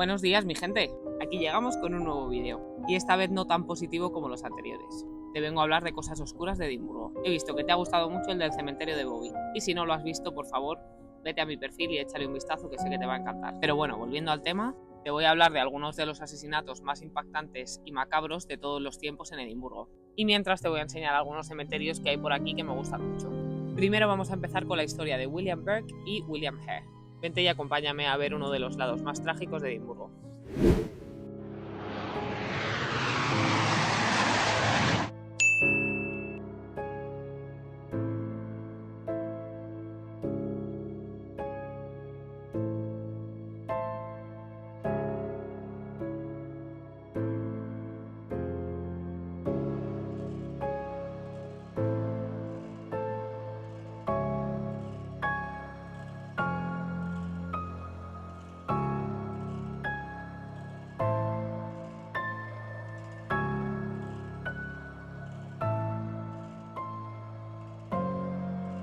Buenos días, mi gente. Aquí llegamos con un nuevo vídeo, y esta vez no tan positivo como los anteriores. Te vengo a hablar de cosas oscuras de Edimburgo. He visto que te ha gustado mucho el del cementerio de Bobby, y si no lo has visto, por favor, vete a mi perfil y échale un vistazo que sé que te va a encantar. Pero bueno, volviendo al tema, te voy a hablar de algunos de los asesinatos más impactantes y macabros de todos los tiempos en Edimburgo. Y mientras te voy a enseñar algunos cementerios que hay por aquí que me gustan mucho. Primero vamos a empezar con la historia de William Burke y William Hare. Vente y acompáñame a ver uno de los lados más trágicos de Edimburgo.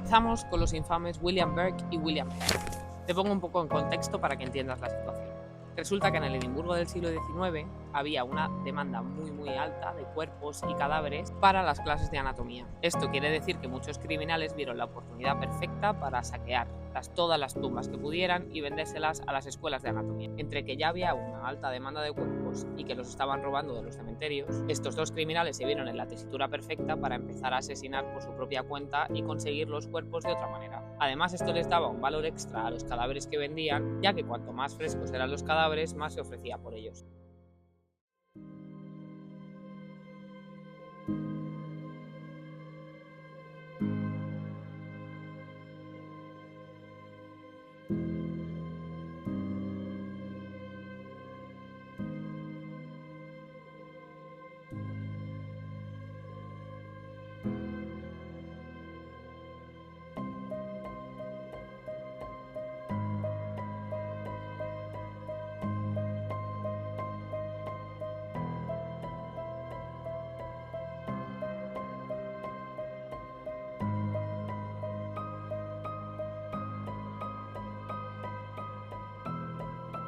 Empezamos con los infames William Burke y William Hare. Te pongo un poco en contexto para que entiendas la situación. Resulta que en el Edimburgo del siglo XIX había una demanda muy alta de cuerpos y cadáveres para las clases de anatomía. Esto quiere decir que muchos criminales vieron la oportunidad perfecta para saquear todas las tumbas que pudieran y vendérselas a las escuelas de anatomía. Entre que ya había una alta demanda de cuerpos y que los estaban robando de los cementerios, estos dos criminales se vieron en la tesitura perfecta para empezar a asesinar por su propia cuenta y conseguir los cuerpos de otra manera. Además, esto les daba un valor extra a los cadáveres que vendían, ya que cuanto más frescos eran los cadáveres, más se ofrecía por ellos.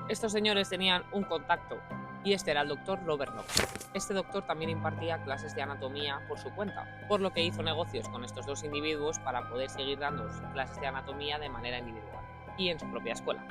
Estos señores tenían un contacto, y este era el doctor Robert Knox. Este doctor también impartía clases de anatomía por su cuenta, por lo que hizo negocios con estos dos individuos para poder seguir dando clases de anatomía de manera individual y en su propia escuela.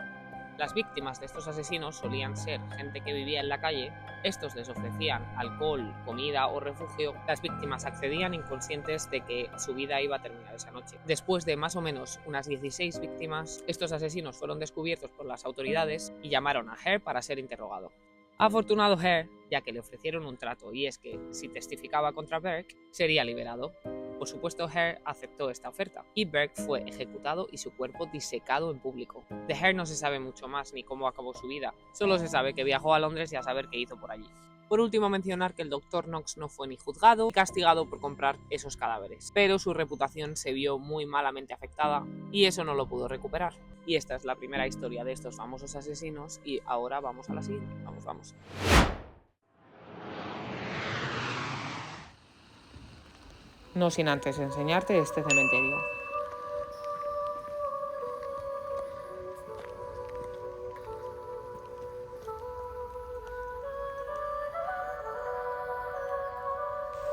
Las víctimas de estos asesinos solían ser gente que vivía en la calle. Estos les ofrecían alcohol, comida o refugio. Las víctimas accedían inconscientes de que su vida iba a terminar esa noche. Después de más o menos unas 16 víctimas, estos asesinos fueron descubiertos por las autoridades y llamaron a Hare para ser interrogado. Afortunado Hare, ya que le ofrecieron un trato, y es que si testificaba contra Burke, sería liberado. Por supuesto, Hare aceptó esta oferta y Burke fue ejecutado y su cuerpo disecado en público. De Hare no se sabe mucho más ni cómo acabó su vida, solo se sabe que viajó a Londres y a saber qué hizo por allí. Por último, mencionar que el Dr. Knox no fue ni juzgado ni castigado por comprar esos cadáveres, pero su reputación se vio muy malamente afectada y eso no lo pudo recuperar. Y esta es la primera historia de estos famosos asesinos y ahora vamos a la siguiente. Vamos. No sin antes enseñarte este cementerio.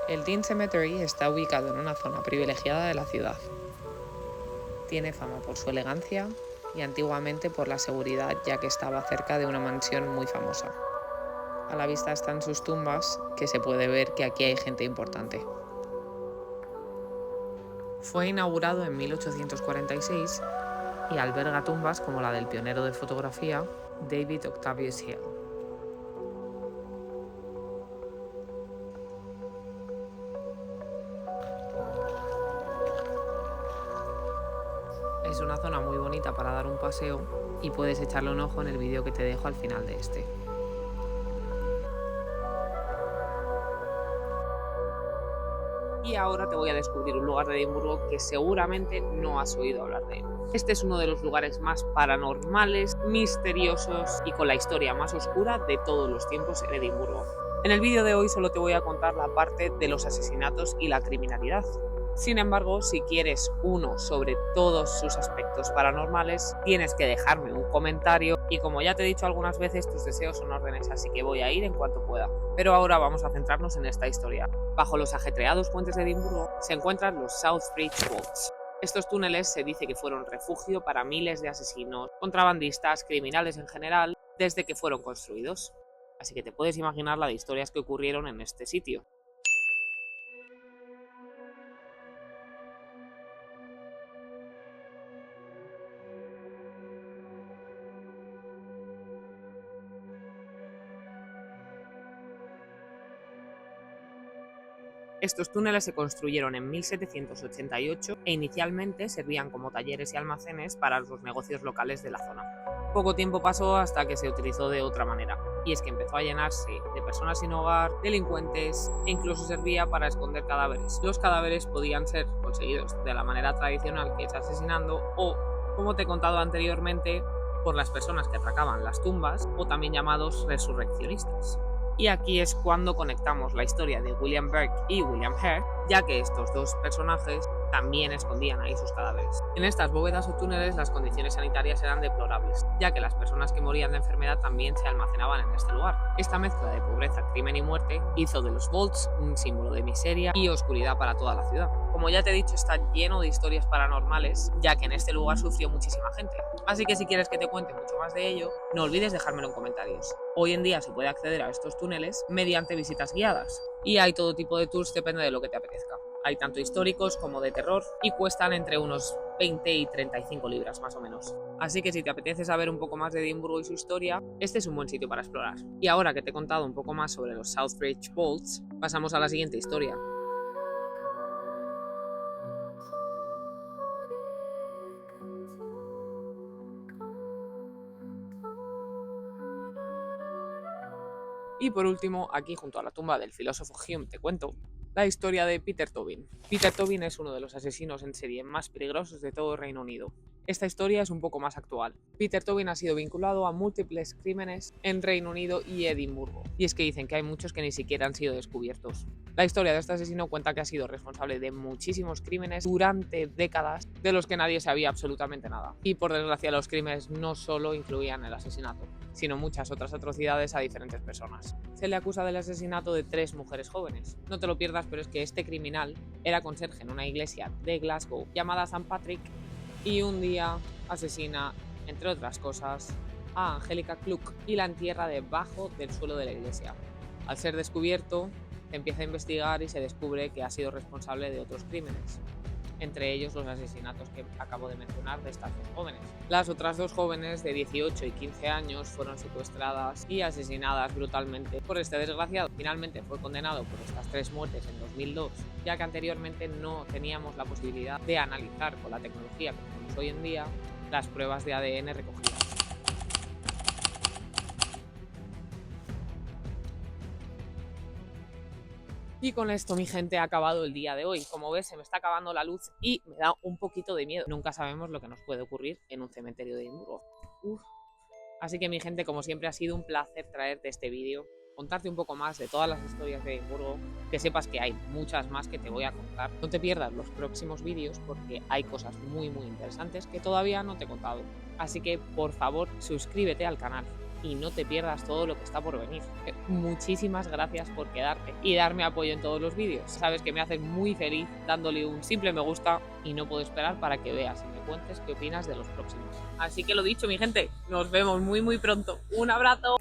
El Dean Cemetery está ubicado en una zona privilegiada de la ciudad. Tiene fama por su elegancia y antiguamente por la seguridad, ya que estaba cerca de una mansión muy famosa. A la vista están sus tumbas, que se puede ver que aquí hay gente importante. Fue inaugurado en 1846 y alberga tumbas como la del pionero de fotografía David Octavius Hill. Es una zona muy bonita para dar un paseo y puedes echarle un ojo en el vídeo que te dejo al final de este. Y ahora te voy a descubrir un lugar de Edimburgo que seguramente no has oído hablar de él. Este es uno de los lugares más paranormales, misteriosos y con la historia más oscura de todos los tiempos en Edimburgo. En el vídeo de hoy solo te voy a contar la parte de los asesinatos y la criminalidad. Sin embargo, si quieres uno sobre todos sus aspectos paranormales, tienes que dejarme un comentario y como ya te he dicho algunas veces, tus deseos son órdenes, así que voy a ir en cuanto pueda. Pero ahora vamos a centrarnos en esta historia. Bajo los ajetreados puentes de Edimburgo se encuentran los Southbridge Vaults. Estos túneles se dice que fueron refugio para miles de asesinos, contrabandistas, criminales en general, desde que fueron construidos. Así que te puedes imaginar la de historias que ocurrieron en este sitio. Estos túneles se construyeron en 1788 e inicialmente servían como talleres y almacenes para los negocios locales de la zona. Poco tiempo pasó hasta que se utilizó de otra manera, y es que empezó a llenarse de personas sin hogar, delincuentes e incluso servía para esconder cadáveres. Los cadáveres podían ser conseguidos de la manera tradicional, que es asesinando, o, como te he contado anteriormente, por las personas que atracaban las tumbas, o también llamados resurreccionistas. Y aquí es cuando conectamos la historia de William Burke y William Hare, ya que estos dos personajes también escondían ahí sus cadáveres. En estas bóvedas o túneles las condiciones sanitarias eran deplorables, ya que las personas que morían de enfermedad también se almacenaban en este lugar. Esta mezcla de pobreza, crimen y muerte hizo de los vaults un símbolo de miseria y oscuridad para toda la ciudad. Como ya te he dicho, está lleno de historias paranormales, ya que en este lugar sufrió muchísima gente. Así que si quieres que te cuente mucho más de ello, no olvides dejármelo en comentarios. Hoy en día se puede acceder a estos túneles mediante visitas guiadas, y hay todo tipo de tours, depende de lo que te apetezca. Hay tanto históricos como de terror y cuestan entre unos 20 y 35 libras más o menos. Así que si te apetece saber un poco más de Edimburgo y su historia, este es un buen sitio para explorar. Y ahora que te he contado un poco más sobre los Southbridge Vaults, pasamos a la siguiente historia. Y por último, aquí junto a la tumba del filósofo Hume te cuento la historia de Peter Tobin. Peter Tobin es uno de los asesinos en serie más peligrosos de todo el Reino Unido. Esta historia es un poco más actual. Peter Tobin ha sido vinculado a múltiples crímenes en Reino Unido y Edimburgo. Y es que dicen que hay muchos que ni siquiera han sido descubiertos. La historia de este asesino cuenta que ha sido responsable de muchísimos crímenes durante décadas de los que nadie sabía absolutamente nada. Y por desgracia los crímenes no solo incluían el asesinato, sino muchas otras atrocidades a diferentes personas. Se le acusa del asesinato de 3 mujeres jóvenes. No te lo pierdas, pero es que este criminal era conserje en una iglesia de Glasgow llamada St. Patrick y un día asesina, entre otras cosas, a Angelica Cluck y la entierra debajo del suelo de la iglesia. Al ser descubierto, se empieza a investigar y se descubre que ha sido responsable de otros crímenes, entre ellos los asesinatos que acabo de mencionar de estas 2 jóvenes. Las otras 2 jóvenes de 18 y 15 años fueron secuestradas y asesinadas brutalmente por este desgraciado. Finalmente fue condenado por estas 3 muertes en 2002, ya que anteriormente no teníamos la posibilidad de analizar con la tecnología que tenemos hoy en día las pruebas de ADN recogidas. Y con esto, mi gente, ha acabado el día de hoy. Como ves, se me está acabando la luz y me da un poquito de miedo. Nunca sabemos lo que nos puede ocurrir en un cementerio de Edimburgo. Así que, mi gente, como siempre, ha sido un placer traerte este vídeo, contarte un poco más de todas las historias de Edimburgo, que sepas que hay muchas más que te voy a contar. No te pierdas los próximos vídeos porque hay cosas muy interesantes que todavía no te he contado. Así que, por favor, suscríbete al canal y no te pierdas todo lo que está por venir. Muchísimas gracias por quedarte y darme apoyo en todos los vídeos. Sabes que me haces muy feliz dándole un simple me gusta y no puedo esperar para que veas y me cuentes qué opinas de los próximos. Así que lo dicho, mi gente, nos vemos muy pronto. ¡Un abrazo!